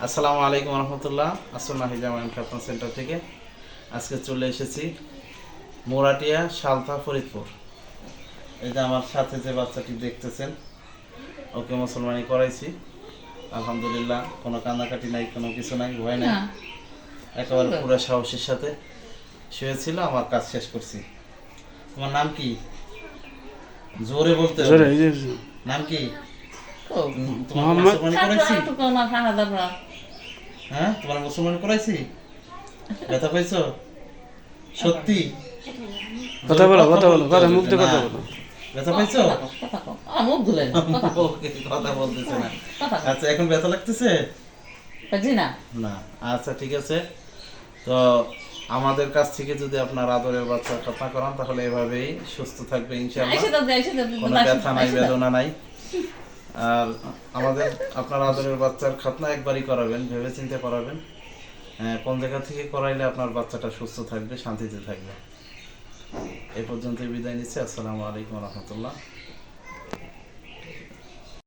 আসসালামু আলাইকুম রহমতুল্লাহ। আসন্না হিজামান খাতনা সেন্টার থেকে আজকে চলে এসেছি মোরাটিয়া সালথা ফরিদপুর। এই যে আমার সাথে যে বাচ্চাটি দেখতেছেন, ওকে মুসলমানি করাইছি। আলহামদুলিল্লাহ, কোনো কান্নাকাটি নাই, কোনো কিছু নাই, ভয় নাই, একেবারে পুরো সাহসের সাথে শুয়েছিল। আমার কাজ শেষ করছি। তোমার নাম কি? জোরে বলতে হবে। নাম কি? তোমার মুসলমানি করাইছি? হ্যাঁ, তোমার মুসলমানি করাইছি? ব্যথা পাইছো? সত্যি কথা বলো, কথা বলো, কথা মুখ দিয়ে কথা বলো। ব্যথা পাইছো? ওকে, কথা বলতেছে না। আচ্ছা, এখন ব্যথা লাগতেছে না? আচ্ছা, ঠিক আছে। তো আমাদের কাছ থেকে যদি আপনার আদরের বাচ্চা খাতনা করান, তাহলে এভাবেই সুস্থ থাকবে ইনশাআল্লাহ। কোনো ব্যথা নাই, বেদনা নাই। আর আমাদের আপনার আদরের বাচ্চার খাতনা একবারই করাবেন, ভেবে চিন্তে করাবেন। কোন জায়গা থেকে করাইলে আপনার বাচ্চাটা সুস্থ থাকবে, শান্তিতে থাকবে। এই পর্যন্তই বিদায় নিচ্ছি। আসসালামু আলাইকুম রহমতুল্লাহ।